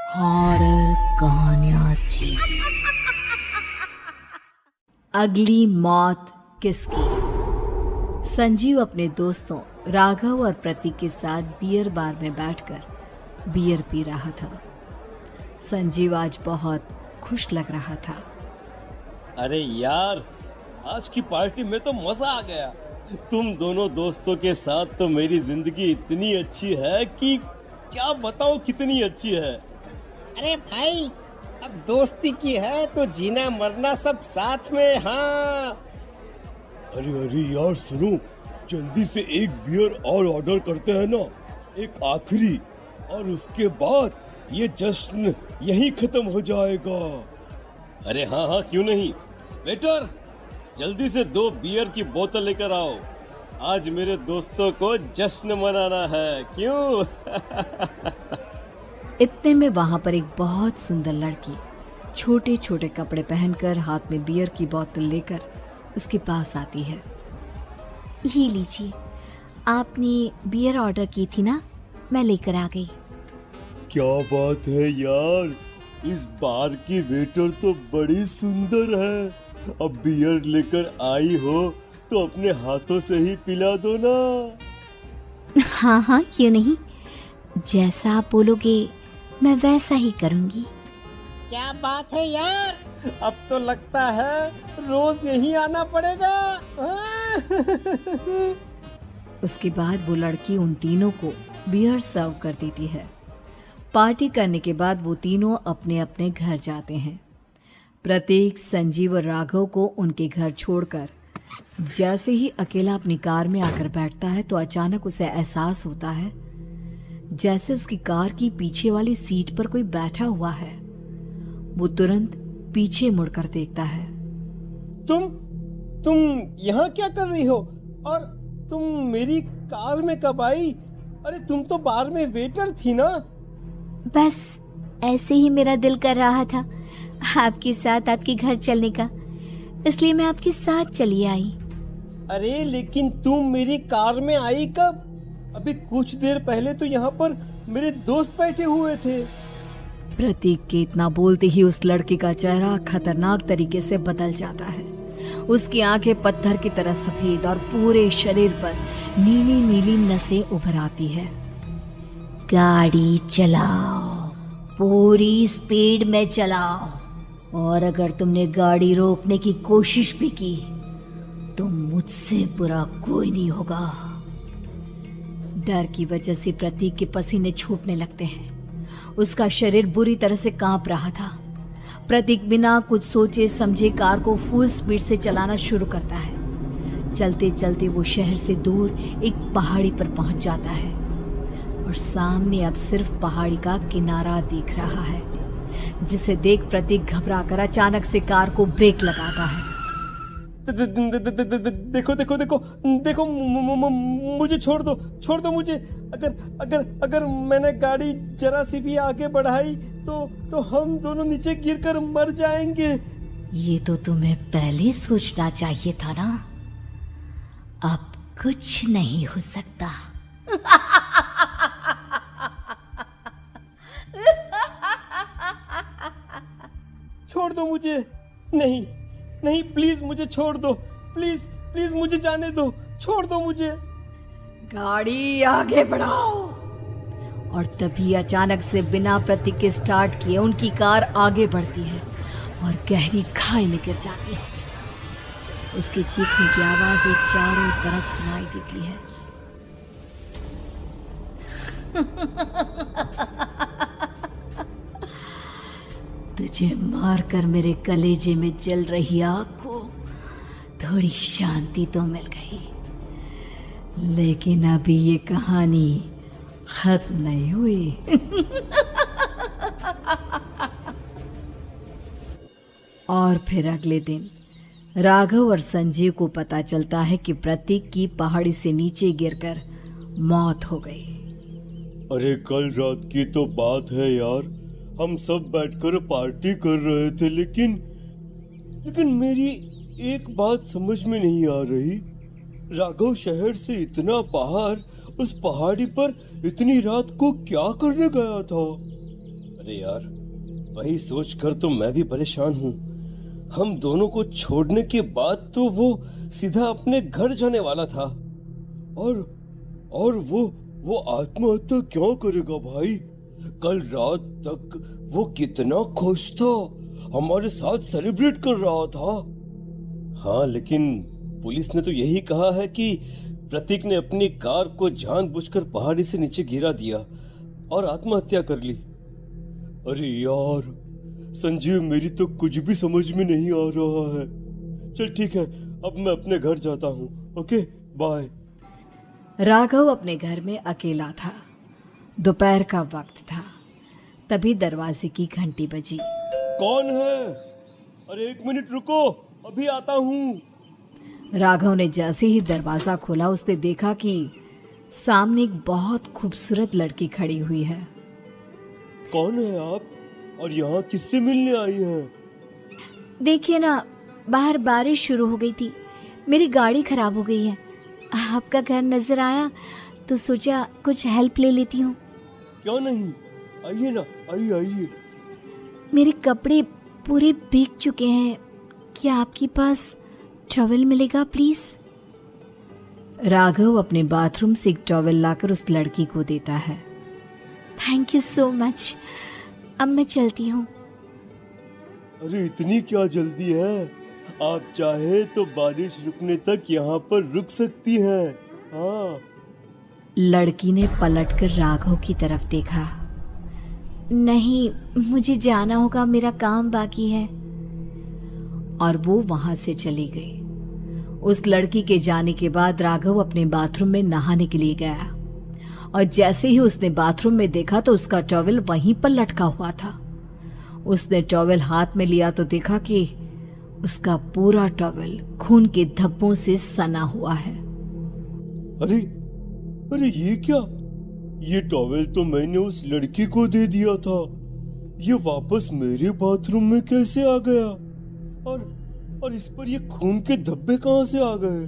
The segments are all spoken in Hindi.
हॉरर कहानियाँ थी। अगली मौत किसकी? संजीव अपने दोस्तों राघव और प्रतीक के साथ बियर बार में बैठकर बियर पी रहा था। संजीव आज बहुत खुश लग रहा था। अरे यार, आज की पार्टी में तो मजा आ गया। तुम दोनों दोस्तों के साथ तो मेरी जिंदगी इतनी अच्छी है कि क्या बताओ कितनी अच्छी है। अरे भाई, अब दोस्ती की है तो जीना मरना सब साथ में। हाँ, अरे यार सुनो, जल्दी से एक बियर और ऑर्डर करते हैं ना, एक आखिरी, और उसके बाद ये जश्न यहीं खत्म हो जाएगा। अरे हाँ, क्यों नहीं। वेटर, जल्दी से 2 बियर की बोतल लेकर आओ। आज मेरे दोस्तों को जश्न मनाना है, क्यों? इतने में वहां पर एक बहुत सुंदर लड़की छोटे छोटे कपड़े पहनकर हाथ में बियर की बोतल लेकर उसके पास आती है। ये लीजिए, आपने बियर ऑर्डर की थी ना, मैं लेकर आ गई। क्या बात है यार, इस बार की वेटर तो बड़ी सुंदर है। अब बियर लेकर आई हो तो अपने हाथों से ही पिला दो ना। हाँ, क्यों नहीं, जैसा आप बोलोगे मैं वैसा ही करूँगी। क्या बात है यार, अब तो लगता है रोज यहीं आना पड़ेगा। उसके बाद वो लड़की उन तीनों को बियर सर्व कर देती है। पार्टी करने के बाद वो तीनों अपने अपने घर जाते हैं। प्रतीक, संजीव और राघव को उनके घर छोड़कर जैसे ही अकेला अपनी कार में आकर बैठता है तो अचानक उसे एहसास होता है जैसे उसकी कार की पीछे वाली सीट पर कोई बैठा हुआ है। वो तुरंत पीछे मुड़कर देखता है। तुम यहाँ क्या कर रही हो? और तुम मेरी कार में कब आई? अरे तुम तो बार में वेटर थी ना। बस ऐसे ही मेरा दिल कर रहा था आपके साथ आपके घर चलने का, इसलिए मैं आपके साथ चली आई। अरे लेकिन तुम मेरी कार में आई कब? अभी कुछ देर पहले तो यहाँ पर मेरे दोस्त बैठे हुए थे। प्रतीक के इतना बोलते ही उस लड़के का चेहरा खतरनाक तरीके से बदल जाता है। उसकी आंखें पत्थर की तरह सफेद और पूरे शरीर पर नीली नीली नसें उभर आती है। गाड़ी चलाओ, पूरी स्पीड में चलाओ, और अगर तुमने गाड़ी रोकने की कोशिश भी की तो मुझसे बुरा कोई नहीं होगा। डर की वजह से प्रतीक के पसीने छूटने लगते हैं। उसका शरीर बुरी तरह से कांप रहा था। प्रतीक बिना कुछ सोचे समझे कार को फुल स्पीड से चलाना शुरू करता है। चलते चलते वो शहर से दूर एक पहाड़ी पर पहुंच जाता है और सामने अब सिर्फ पहाड़ी का किनारा दिख रहा है, जिसे देख प्रतीक घबराकर अचानक से कार को ब्रेक लगाता है। देखो, मुझे छोड़ दो मुझे। अगर मैंने गाड़ी जरा सी भी आगे बढ़ाई तो हम दोनों नीचे गिरकर मर जाएंगे। ये तो तुम्हें पहले सोचना चाहिए था ना। अब कुछ नहीं हो सकता। छोड़ दो मुझे। नहीं, प्लीज मुझे छोड़ दो। प्लीज मुझे जाने दो। छोड़ दो मुझे। गाड़ी आगे बढ़ाओ। और तभी अचानक से बिना प्रतीक के स्टार्ट किए उनकी कार आगे बढ़ती है और गहरी खाई में गिर जाती है। उसके चीखने की आवाज एक चारों तरफ सुनाई देती है। तुझे मारकर मेरे कलेजे में जल रही आग को थोड़ी शांति तो मिल गई, लेकिन अभी ये कहानी खत्म नहीं हुई। और फिर अगले दिन राघव और संजीव को पता चलता है कि प्रतीक की पहाड़ी से नीचे गिरकर मौत हो गई। अरे कल रात की तो बात है यार, हम सब बैठकर पार्टी कर रहे थे, लेकिन मेरी एक बात समझ में नहीं आ रही। राघव शहर से इतना बाहर उस पहाड़ी पर इतनी रात को क्या करने गया था? अरे यार, वही सोचकर तो मैं भी परेशान हूँ। हम दोनों को छोड़ने के बाद तो वो सीधा अपने घर जाने वाला था, और वो आत्महत्या क्यों करेगा भाई? कल रात तक वो कितना खुश था, हमारे साथ सेलिब्रेट कर रहा था। हाँ, लेकिन पुलिस ने तो यही कहा है कि प्रतीक ने अपनी कार को जानबूझकर पहाड़ी से नीचे गिरा दिया और आत्महत्या कर ली। अरे यार संजीव, मेरी तो कुछ भी समझ में नहीं आ रहा है। चल ठीक है, अब मैं अपने घर जाता हूँ। Okay, bye. राघव अपने घर में अकेला था। दोपहर का वक्त था। तभी दरवाजे की घंटी बजी। कौन है? अरे 1 मिनट रुको, अभी आता हूँ। राघव ने जैसे ही दरवाजा खोला, उसने देखा कि सामने एक बहुत खूबसूरत लड़की खड़ी हुई है। कौन है आप, और यहाँ किससे मिलने आई हैं? देखिए ना, बाहर बारिश शुरू हो गई थी, मेरी गाड़ी खराब हो गई है। आपका घर नजर आया तो सोचा कुछ हेल्प ले लेती हूँ। क्यों नहीं, आइए ना, आइए आइए। मेरे कपड़े पूरे भीग चुके हैं, क्या आपके पास टॉवल मिलेगा प्लीज? राघव अपने बाथरूम से एक टॉवल लाकर उस लड़की को देता है। थैंक यू सो मच, अब मैं चलती हूँ। अरे इतनी क्या जल्दी है? आप चाहे तो बारिश रुकने तक यहाँ पर रुक सकती हैं। हाँ। लड़की ने पलटकर राघव की तरफ देखा। नहीं, मुझे जाना होगा, मेरा काम बाकी है। और वो वहां से चली गई। उस लड़की के जाने के बाद राघव अपने बाथरूम में नहाने के लिए गया, और जैसे ही उसने बाथरूम में देखा तो उसका टॉवल वहीं पर लटका हुआ था। उसने टॉवल हाथ में लिया तो देखा कि उसका पूरा टॉवल खून के धब्बों से सना हुआ है। अरे अरे ये क्या? ये टॉवल तो मैंने उस लड़की को दे दिया था। ये वापस मेरे बाथरूम में कैसे आ गया? और इस पर ये खून के धब्बे कहां से आ गए?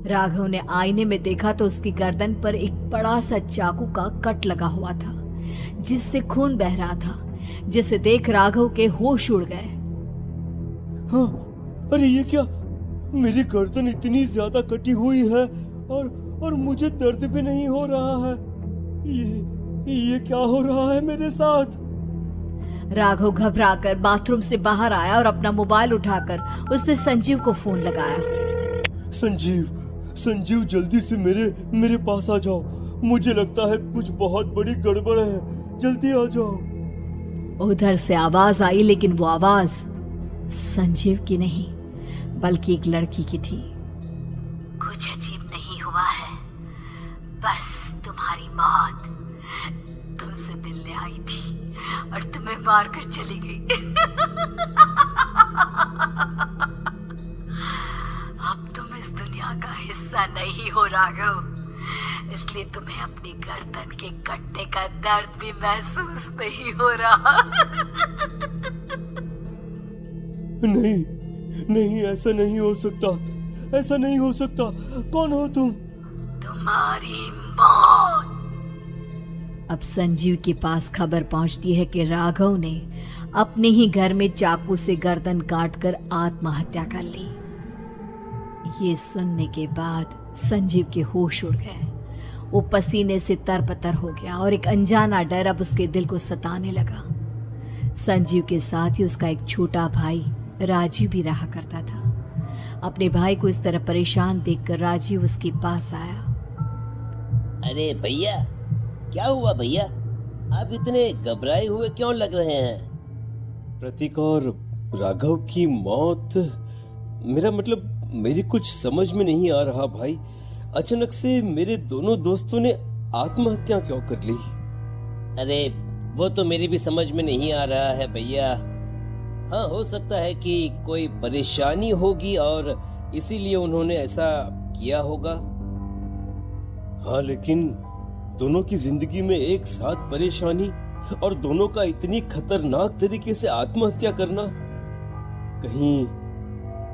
राघव ने आईने में देखा तो उसकी गर्दन पर एक बड़ा सा चाकू का कट लगा हुआ था, जिससे खून बह रहा था, जिसे देख राघव के होश उड़ गए। हाँ, अरे ये क्या? मेरी गर्दन इतनी ज्यादा कटी हुई है और मुझे दर्द भी नहीं हो रहा है। ये क्या हो रहा है मेरे साथ? राघव घबराकर बाथरूम से बाहर आया और अपना मोबाइल उठाकर उसने संजीव को फोन लगाया। संजीव जल्दी से मेरे पास आ जाओ। मुझे लगता है कुछ बहुत बड़ी गड़बड़ है, जल्दी आ जाओ। उधर से आवाज आई, लेकिन वो आवाज संजीव की नहीं बल्कि एक लड़की की थी। कुछ अजीब नहीं हुआ है, बस तुम्हारी मौत तुमसे मिलने आई थी और तुम्हें मारकर चली गई। अब तुम इस दुनिया का हिस्सा नहीं हो राघव, इसलिए तुम्हें अपनी गर्दन के कटने का दर्द भी महसूस नहीं हो रहा। नहीं, ऐसा नहीं हो सकता, ऐसा नहीं हो सकता। कौन हो तुम? तुम्हारी मौत। अब संजीव के पास खबर पहुंचती है कि राघव ने अपने ही घर में चाकू से गर्दन काटकर आत्महत्या कर ली। ये सुनने के बाद संजीव के होश उड़ गए। वो पसीने से तरबतर हो गया और एक अनजाना डर अब उसके दिल को सताने लगा। संजीव के साथ ही उसका एक छोटा भाई राजीव भी रहा करता था। अपने भाई को इस तरह परेशान देखकर राजीव उसके पास आया। अरे भैया, क्या हुआ भैया? आप इतने घबराए हुए क्यों लग रहे हैं? प्रतीक और राघव की मौत, मेरा मतलब मेरी कुछ समझ में नहीं आ रहा भाई। अचानक से मेरे दोनों दोस्तों ने आत्महत्या क्यों कर ली? अरे वो तो मेरी भी समझ में नहीं आ रहा है भैया। हाँ, हो सकता है कि कोई परेशानी होगी और इसीलिए उन्होंने ऐसा किया होगा। हाँ, लेकिन दोनों की जिंदगी में एक साथ परेशानी और दोनों का इतनी खतरनाक तरीके से आत्महत्या करना,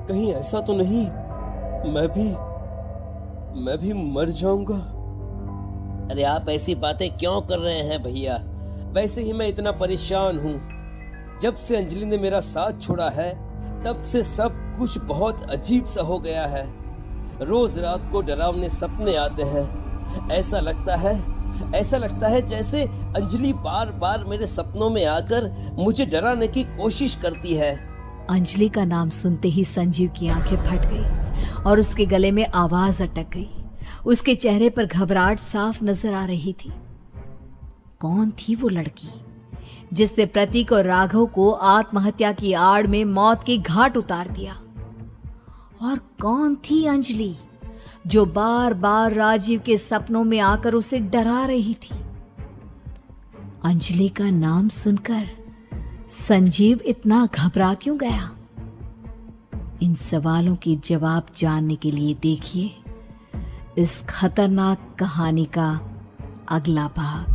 कहीं ऐसा तो नहीं मैं भी मर जाऊंगा? अरे आप ऐसी बातें क्यों कर रहे हैं भैया? वैसे ही मैं इतना परेशान हूँ। जब से अंजलि ने मेरा साथ छोड़ा है तब से सब कुछ बहुत अजीब सा हो गया है। रोज रात को डरावने सपने आते हैं। ऐसा लगता है जैसे अंजलि बार बार मेरे सपनों में आकर मुझे डराने की कोशिश करती है। अंजलि का नाम सुनते ही संजीव की आंखें फट गई और उसके गले में आवाज अटक गई। उसके चेहरे पर घबराहट साफ नजर आ रही थी। कौन थी वो लड़की जिसने प्रतीक और राघव को आत्महत्या की आड़ में मौत की घाट उतार दिया? और कौन थी अंजलि जो बार बार राजीव के सपनों में आकर उसे डरा रही थी? अंजलि का नाम सुनकर संजीव इतना घबरा क्यों गया? इन सवालों के जवाब जानने के लिए देखिए इस खतरनाक कहानी का अगला भाग।